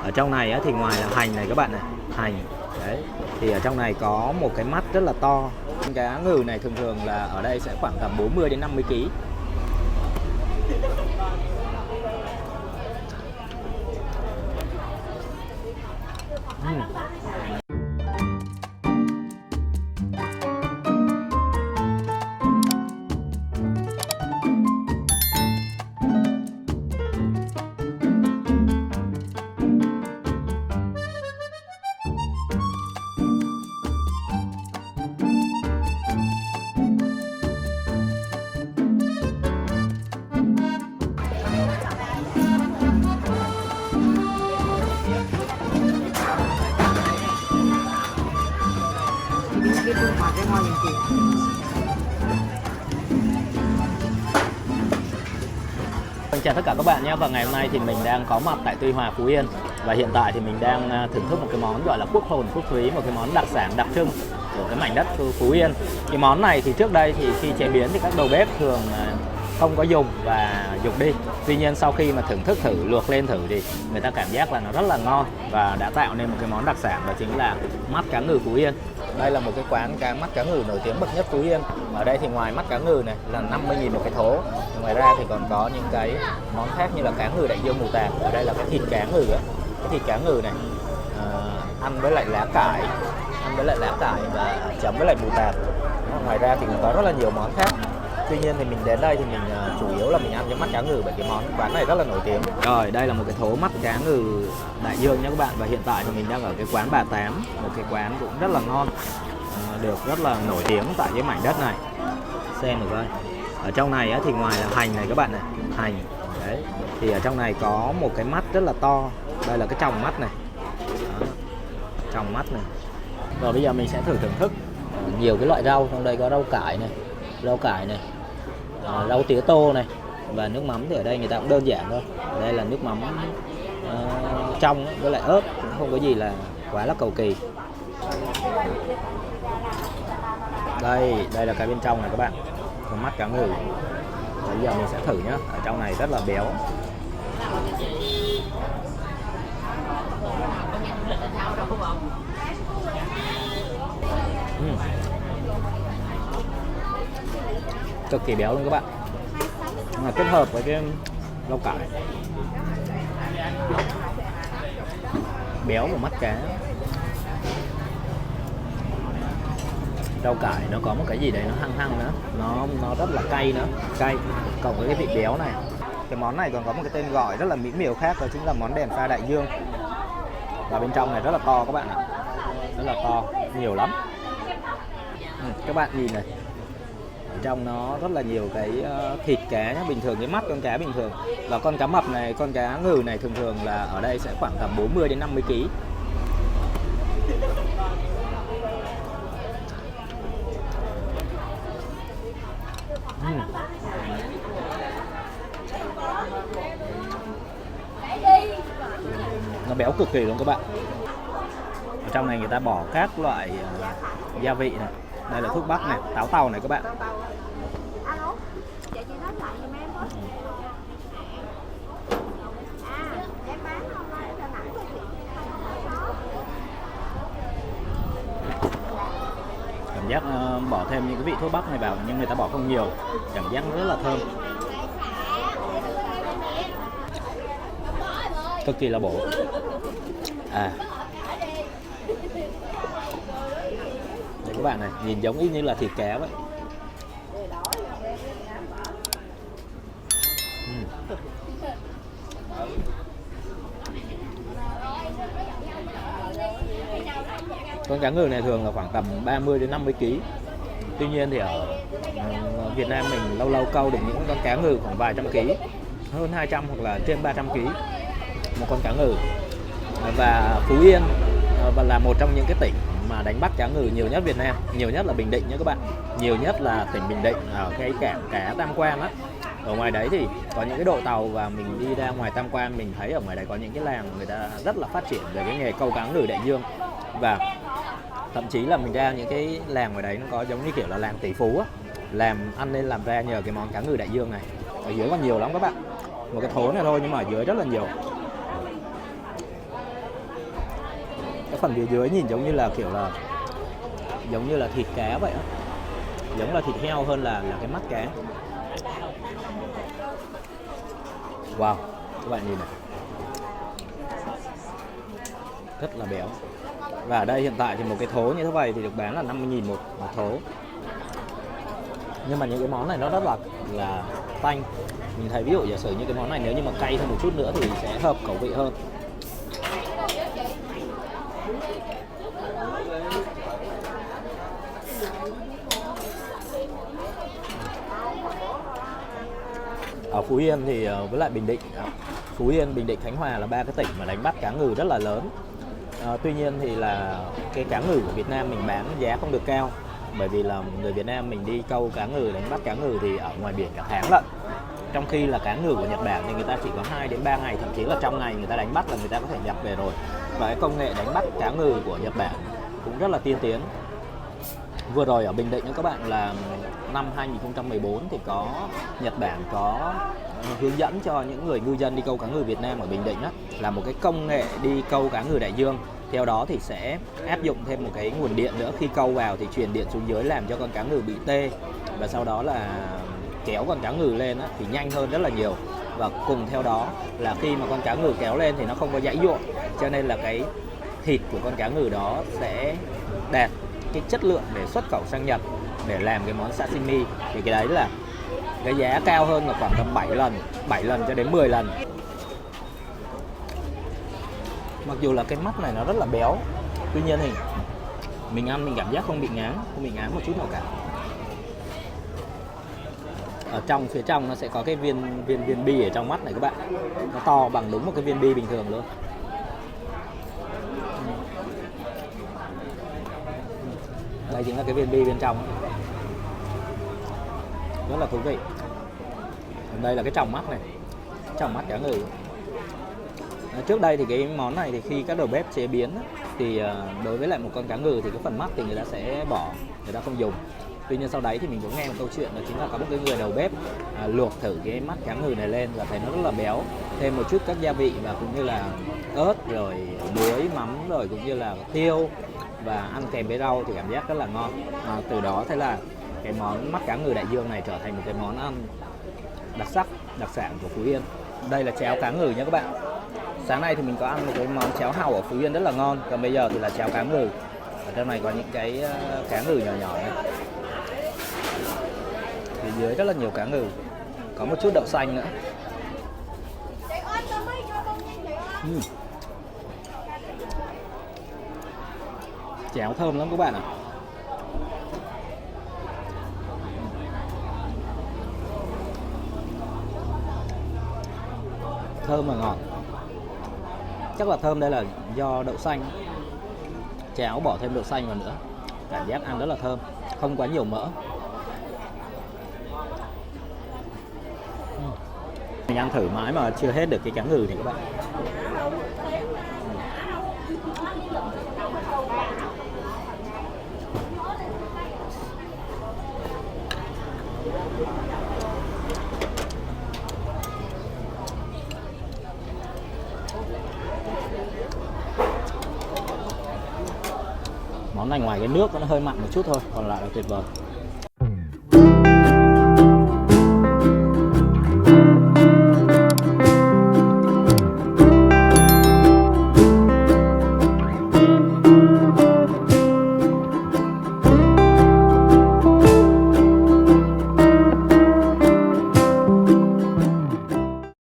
Ở trong này á, thì ngoài là hành này các bạn này, hành đấy, thì ở trong này có một cái mắt rất là to. Con cá ngừ này thường thường là ở đây sẽ khoảng tầm 40 đến 50 kg. Cái phương pháp cái ngon như chị. Chào tất cả các bạn nhé, và ngày hôm nay thì mình đang có mặt tại Tuy Hòa, Phú Yên. Và hiện tại thì mình đang thưởng thức một cái món gọi là quốc hồn quốc túy, một cái món đặc sản đặc trưng của cái mảnh đất Phú Yên. Cái món này thì trước đây thì khi chế biến thì các đầu bếp thường không có dùng và dục đi. Tuy nhiên sau khi mà thưởng thức thử, luộc lên thử thì người ta cảm giác là nó rất là ngon và đã tạo nên một cái món đặc sản, đó chính là mắt cá ngừ Phú Yên. Đây là một cái quán mắt cá ngừ nổi tiếng bậc nhất Phú Yên. Ở đây thì ngoài mắt cá ngừ này là 50.000 một cái thố. Ngoài ra thì còn có những cái món khác như là cá ngừ đại dương mù tạt. Ở đây là cái thịt cá ngừ á. Cái thịt cá ngừ này ăn với lại lá cải, và chấm với lại mù tạt. Ngoài ra thì cũng có rất là nhiều món khác. Tuy nhiên thì mình đến đây thì mình chủ yếu là mình ăn cái mắt cá ngừ, bởi cái quán này rất là nổi tiếng. Rồi, đây là một cái thố mắt cá ngừ đại dương nha các bạn. Và hiện tại thì mình đang ở cái quán Bà Tám, một cái quán cũng rất là ngon, được rất là nổi tiếng tại cái mảnh đất này. Xem được coi. Ở trong này á, thì ngoài là hành này các bạn này, hành đấy, thì ở trong này có một cái mắt rất là to. Đây là cái tròng mắt này. Đó, tròng mắt này. Rồi bây giờ mình sẽ thưởng thức nhiều cái loại rau. Trong đây có rau cải này, rau tía tô này, và nước mắm thì ở đây người ta cũng đơn giản thôi. Đây là nước mắm trong với lại ớt, cũng không có gì là quá là cầu kỳ. Đây là cái bên trong này các bạn, con mắt cá ngừ. Bây giờ mình sẽ thử nhá. Ở trong này rất là béo. Cực kỳ béo luôn các bạn, mà kết hợp với cái rau cải, béo của mắt cá. Rau cải nó có một cái gì đấy nó hăng nữa, nó rất là cay nữa, cộng với cái vị béo này. Cái món này còn có một cái tên gọi rất là mỹ miều khác, đó chính là món đèn pha đại dương. Và bên trong này rất là to các bạn ạ, rất là to, nhiều lắm. Các bạn nhìn này, ở trong nó rất là nhiều cái thịt cá nhá. Bình thường cái mắt con cá bình thường, và con cá mập này, con cá ngừ này thường thường là ở đây sẽ khoảng tầm 40 đến 50 kg. Nó béo cực kỳ luôn các bạn. Ở trong này người ta bỏ các loại gia vị này. Đây là thuốc bắc này, táo tàu này các bạn. Cảm giác bỏ thêm những cái vị thuốc bắc này vào, nhưng người ta bỏ không nhiều, cảm giác nó rất là thơm, cực kỳ là bổ. Đây các bạn này, nhìn giống y như là thịt cá vậy. Con cá ngừ này thường là khoảng tầm 30 đến 50 kg. Tuy nhiên thì ở Việt Nam mình lâu lâu câu được những con cá ngừ khoảng vài trăm kg, hơn 200 hoặc là trên 300 kg một con cá ngừ. Và Phú Yên và là một trong những cái tỉnh mà đánh bắt cá ngừ nhiều nhất Việt Nam, nhiều nhất là Bình Định nhé các bạn, nhiều nhất là tỉnh Bình Định ở cái cảng cá Tam Quan á. Ở ngoài đấy thì có những cái đội tàu, và mình đi ra ngoài Tam Quan mình thấy ở ngoài đấy có những cái làng người ta rất là phát triển về cái nghề câu cá ngừ đại dương. Và thậm chí là mình ra những cái làng ngoài đấy nó có giống như kiểu là làng tỷ phú á, làm ăn nên làm ra nhờ cái món cá ngừ đại dương này. Ở dưới còn nhiều lắm các bạn, một cái thố này thôi nhưng mà ở dưới rất là nhiều. Cái phần phía dưới nhìn giống như là kiểu là giống như là thịt cá vậy á, giống là thịt heo hơn là cái mắt cá. Wow, các bạn nhìn này, rất là béo. Và ở đây hiện tại thì một cái thố như thế này thì được bán là 50.000 một thố. Nhưng mà những cái món này nó rất là tanh. Mình thấy ví dụ giả sử như cái món này nếu như mà cay thêm một chút nữa thì sẽ hợp khẩu vị hơn. Ở Phú Yên thì với lại Bình Định, Phú Yên, Bình Định, Khánh Hòa là ba cái tỉnh mà đánh bắt cá ngừ rất là lớn. Tuy nhiên thì là cái cá ngừ của Việt Nam mình bán giá không được cao, bởi vì là người Việt Nam mình đi câu cá ngừ, đánh bắt cá ngừ thì ở ngoài biển cả tháng lận. Trong khi là cá ngừ của Nhật Bản thì người ta chỉ có 2 đến 3 ngày, thậm chí là trong ngày người ta đánh bắt là người ta có thể nhập về rồi. Và cái công nghệ đánh bắt cá ngừ của Nhật Bản cũng rất là tiên tiến. Vừa rồi ở Bình Định các bạn là năm 2014 thì có Nhật Bản có hướng dẫn cho những người ngư dân đi câu cá ngừ Việt Nam ở Bình Định là một cái công nghệ đi câu cá ngừ đại dương. Theo đó thì sẽ áp dụng thêm một cái nguồn điện nữa, khi câu vào thì truyền điện xuống dưới làm cho con cá ngừ bị tê, và sau đó là kéo con cá ngừ lên thì nhanh hơn rất là nhiều. Và cùng theo đó là khi mà con cá ngừ kéo lên thì nó không có giãy giụa, cho nên là cái thịt của con cá ngừ đó sẽ đạt cái chất lượng để xuất khẩu sang Nhật để làm cái món sashimi. Thì cái đấy là cái giá cao hơn là khoảng tầm 7 lần cho đến 10 lần. Mặc dù là cái mắt này nó rất là béo, tuy nhiên thì mình ăn mình cảm giác không bị ngán một chút nào cả. Ở trong, phía trong nó sẽ có cái viên bi ở trong mắt này các bạn, nó to bằng đúng một cái viên bi bình thường luôn. Đây chính là cái viên bi bên trong, rất là thú vị. Đây là cái tròng mắt này, tròng mắt cá ngừ. Trước đây thì cái món này thì khi các đầu bếp chế biến thì đối với lại một con cá ngừ thì cái phần mắt thì người ta sẽ bỏ, người ta không dùng. Tuy nhiên sau đấy thì mình cũng nghe một câu chuyện, đó chính là có một cái người đầu bếp luộc thử cái mắt cá ngừ này lên và thấy nó rất là béo, thêm một chút các gia vị và cũng như là ớt rồi muối, mắm rồi cũng như là tiêu, và ăn kèm với rau thì cảm giác rất là ngon. Từ đó thế là cái món mắt cá ngừ đại dương này trở thành một cái món ăn đặc sắc, đặc sản của Phú Yên. Đây là cháo cá ngừ nha các bạn. Sáng nay thì mình có ăn một cái món cháo hàu ở Phú Yên rất là ngon, còn bây giờ thì là cháo cá ngừ. Ở trong này có những cái cá ngừ nhỏ nhỏ này, phía dưới rất là nhiều cá ngừ, có một chút đậu xanh nữa. Cháo thơm lắm các bạn ạ. Thơm và ngọt. Chắc là thơm đây là do đậu xanh. Cháo bỏ thêm đậu xanh vào nữa, cảm giác ăn rất là thơm, không quá nhiều mỡ. Mình ăn thử mãi mà chưa hết được cái cá ngừ này các bạn. Món này ngoài cái nước nó hơi mặn một chút thôi, còn lại là tuyệt vời.